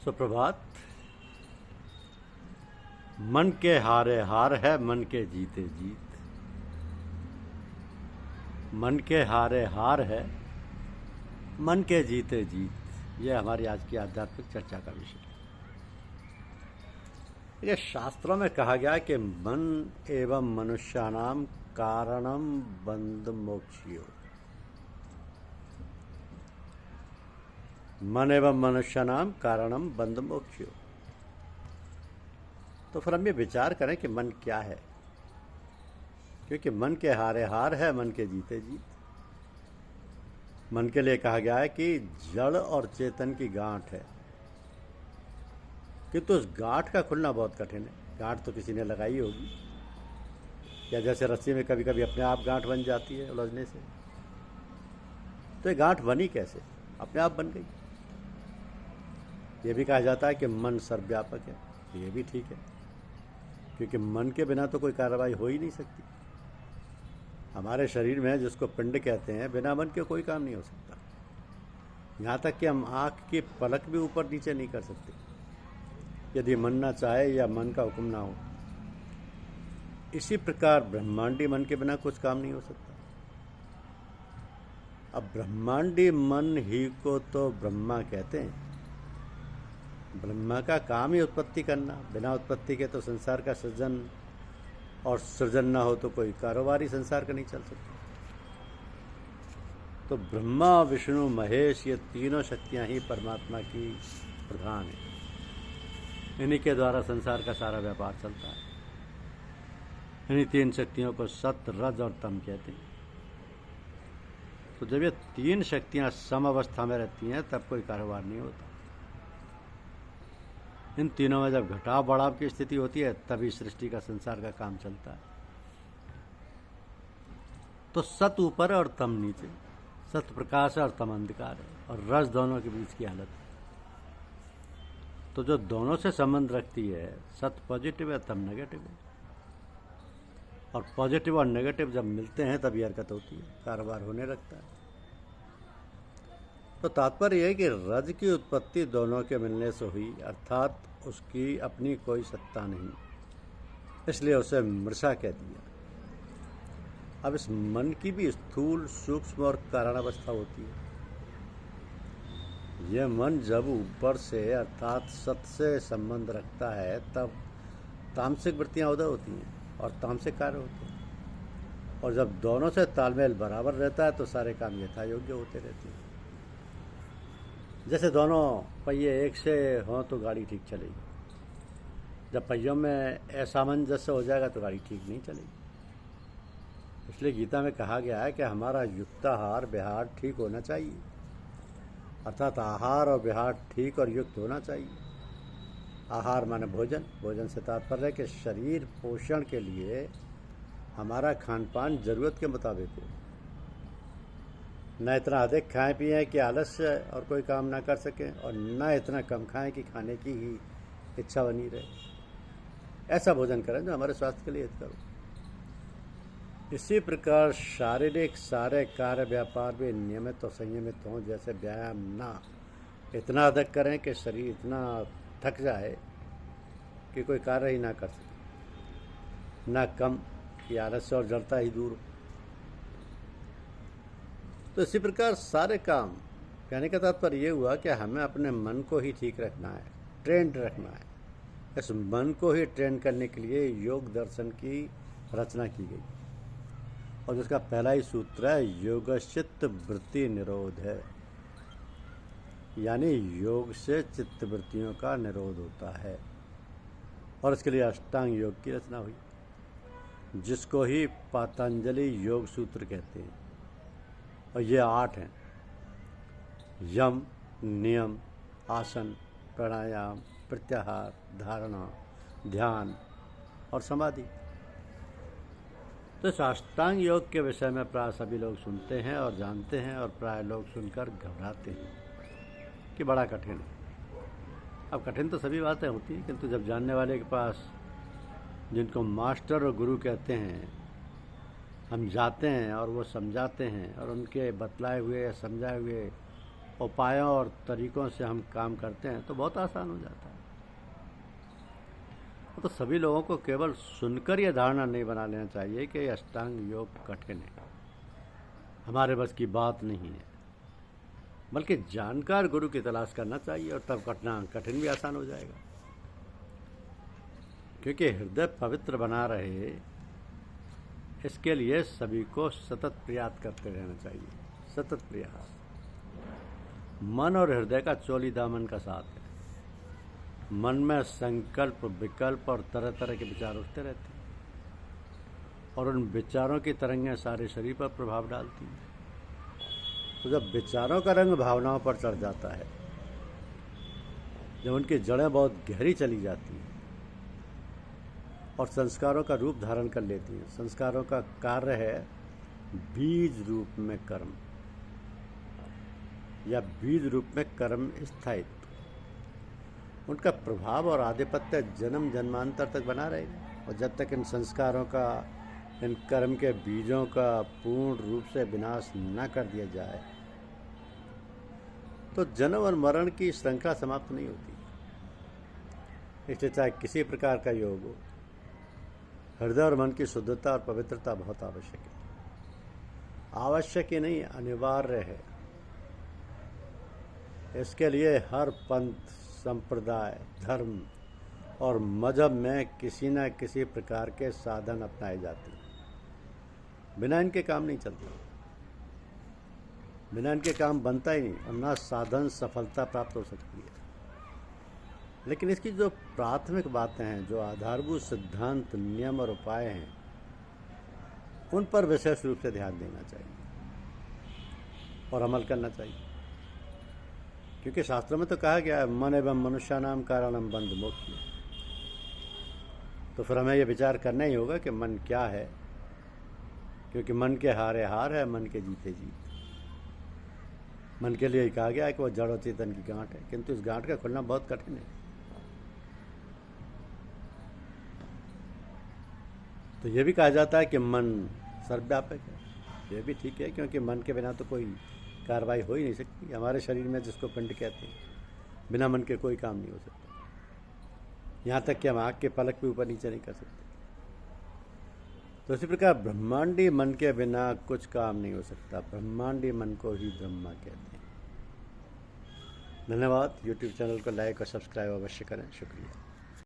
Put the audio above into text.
सुप्रभात। मन के हारे हार है, मन के जीते जीत। मन के हारे हार है, मन के जीते जीत। यह हमारी आज की आध्यात्मिक चर्चा का विषय है। ये शास्त्रों में कहा गया कि मन एवं मनुष्याणाम कारणम बंध मोक्षयो। मन एवं मनुष्याणाम कारणम बंध मोक्षयो। तो फिर हम ये विचार करें कि मन क्या है, क्योंकि मन के हारे हार है, मन के जीते जीत। मन के लिए कहा गया है कि जड़ और चेतन की गांठ है, किंतु उस गांठ का खुलना बहुत कठिन है। गांठ तो किसी ने लगाई होगी, या जैसे रस्सी में कभी कभी अपने आप गांठ बन जाती है उलझने से। तो ये गांठ बनी कैसे? अपने आप बन गई। ये भी कहा जाता है कि मन सर्वव्यापक है। ये भी ठीक है, क्योंकि मन के बिना तो कोई कार्रवाई हो ही नहीं सकती। हमारे शरीर में जिसको पिंड कहते हैं, बिना मन के कोई काम नहीं हो सकता। यहाँ तक कि हम आँख की पलक भी ऊपर नीचे नहीं कर सकते, यदि मन ना चाहे या मन का हुक्म ना हो। इसी प्रकार ब्रह्मांडी मन के बिना कुछ काम नहीं हो सकता। अब ब्रह्मांडी मन ही को तो ब्रह्मा कहते हैं। ब्रह्मा का काम ही उत्पत्ति करना। बिना उत्पत्ति के तो संसार का सृजन और सृजन ना हो तो कोई कारोबार ही संसार का नहीं चल सकता। तो ब्रह्मा, विष्णु, महेश, ये तीनों शक्तियां ही परमात्मा की प्रधान है। इन्हीं के द्वारा संसार का सारा व्यापार चलता है। इन्हीं तीन शक्तियों को सत, रज और तम कहते हैं। तो जब ये तीन शक्तियां सम अवस्था में रहती हैं, तब कोई कारोबार नहीं होता। इन तीनों में जब घटाव बढ़ाव की स्थिति होती है, तभी सृष्टि का, संसार का काम चलता है। तो सत ऊपर है और तम नीचे। सत प्रकाश है और तम अंधकार है, और रज दोनों के बीच की हालत है। तो जो दोनों से संबंध रखती है, सत पॉजिटिव है, तम नेगेटिव है। और पॉजिटिव और नेगेटिव जब मिलते हैं तब ये हरकत होती है, कारोबार होने लगता है। तो तात्पर्य यह है कि रज की उत्पत्ति दोनों के मिलने से हुई, अर्थात उसकी अपनी कोई सत्ता नहीं, इसलिए उसे मृषा कह दिया। अब इस मन की भी स्थूल, सूक्ष्म और कारण अवस्था होती है। यह मन जब ऊपर से अर्थात सत से संबंध रखता है, तब तामसिक वृत्तियां उदय होती हैं और तामसिक कार्य होते हैं। और जब दोनों से तालमेल बराबर रहता है, तो सारे काम यथा योग्य होते रहते हैं। जैसे दोनों पहिए एक से हों तो गाड़ी ठीक चलेगी। जब पहियों में असामंजस्य हो जाएगा तो गाड़ी ठीक नहीं चलेगी। इसलिए गीता में कहा गया है कि हमारा युक्ताहार विहार ठीक होना चाहिए, अर्थात आहार और विहार ठीक और युक्त होना चाहिए। आहार माने भोजन। भोजन से तात्पर्य है कि शरीर पोषण के लिए हमारा खान पान जरूरत के मुताबिक हो। न इतना अधिक खाएं पिएं कि आलस्य और कोई काम ना कर सकें, और न इतना कम खाएं कि खाने की ही इच्छा बनी रहे। ऐसा भोजन करें जो हमारे स्वास्थ्य के लिए हित करो। इसी प्रकार शारीरिक सारे कार्य व्यापार भी नियमित और संयमित हों। जैसे व्यायाम ना इतना अधिक करें कि शरीर इतना थक जाए कि कोई कार्य ही ना कर सके, ना कम कि आलस्य और जड़ता ही दूर हो। तो इसी प्रकार सारे काम, कहने का तात्पर्य ये हुआ कि हमें अपने मन को ही ठीक रखना है, ट्रेंड रखना है। इस मन को ही ट्रेन करने के लिए योग दर्शन की रचना की गई, और जिसका पहला ही सूत्र है योगश्चित्त वृत्ति निरोध है। यानी योग से चित्त वृत्तियों का निरोध होता है, और इसके लिए अष्टांग योग की रचना हुई, जिसको ही पतंजलि योग सूत्र कहते हैं। और ये 8 हैं: यम, नियम, आसन, प्राणायाम, प्रत्याहार, धारणा, ध्यान और समाधि। तो इस अष्टांग योग के विषय में प्राय सभी लोग सुनते हैं और जानते हैं, और प्राय लोग सुनकर घबराते हैं कि बड़ा कठिन है। अब कठिन तो सभी बातें होती हैं, किंतु जब जानने वाले के पास, जिनको मास्टर और गुरु कहते हैं, हम जाते हैं और वो समझाते हैं, और उनके बतलाए हुए या समझाए हुए उपायों और तरीकों से हम काम करते हैं तो बहुत आसान हो जाता है। तो सभी लोगों को केवल सुनकर यह धारणा नहीं बना लेना चाहिए कि अष्टांग योग कठिन है, हमारे बस की बात नहीं है, बल्कि जानकार गुरु की तलाश करना चाहिए और तब कठिन भी आसान हो जाएगा। क्योंकि हृदय पवित्र बना रहे, इसके लिए सभी को सतत प्रयास करते रहना चाहिए। सतत प्रयास मन और हृदय का चोली दामन का साथ है। मन में संकल्प, विकल्प और तरह तरह के विचार उठते रहते हैं और उन विचारों की तरंगें सारे शरीर पर प्रभाव डालती हैं। तो जब विचारों का रंग भावनाओं पर चढ़ जाता है, जब उनकी जड़ें बहुत गहरी चली जाती हैं और संस्कारों का रूप धारण कर लेती हैं, संस्कारों का कार्य है बीज रूप में कर्म या बीज रूप में कर्म स्थायित्व। उनका प्रभाव और आधिपत्य जन्म जन्मांतर तक बना रहेगा और जब तक इन संस्कारों का, इन कर्म के बीजों का पूर्ण रूप से विनाश न कर दिया जाए तो जन्म और मरण की श्रृंखला समाप्त नहीं होती। इसलिए चाहे किसी प्रकार का योग हो, हृदय और मन की शुद्धता और पवित्रता बहुत आवश्यक है। आवश्यक ही नहीं, अनिवार्य है। इसके लिए हर पंथ, संप्रदाय, धर्म और मजहब में किसी न किसी प्रकार के साधन अपनाए जाते हैं। बिना इनके काम नहीं चलता, बिना इनके काम बनता ही नहीं और ना साधन सफलता प्राप्त हो सकती है। लेकिन इसकी जो प्राथमिक बातें हैं, जो आधारभूत सिद्धांत, नियम और उपाय हैं, उन पर विशेष रूप से ध्यान देना चाहिए और अमल करना चाहिए। क्योंकि शास्त्रों में तो कहा गया है मन एवं मनुष्यानाम कारणम बंध मोक्ष। तो फिर हमें यह विचार करना ही होगा कि मन क्या है, क्योंकि मन के हारे हार है, मन के जीते जीत। मन के लिए कहा गया है कि वो जड़ और चेतन की गांठ है, किंतु इस गांठ का खुलना बहुत कठिन है। तो ये भी कहा जाता है कि मन सर्वव्यापक है। ये भी ठीक है, क्योंकि मन के बिना तो कोई कार्रवाई हो ही नहीं सकती। हमारे शरीर में जिसको पिंड कहते हैं, बिना मन के कोई काम नहीं हो सकता। यहाँ तक कि हम आँख के पलक भी ऊपर नीचे नहीं कर सकते। तो इसी प्रकार ब्रह्मांडी मन के बिना कुछ काम नहीं हो सकता। ब्रह्मांडी मन को ही ब्रह्मा कहते हैं। धन्यवाद। यूट्यूब चैनल को लाइक और सब्सक्राइब अवश्य करें। शुक्रिया।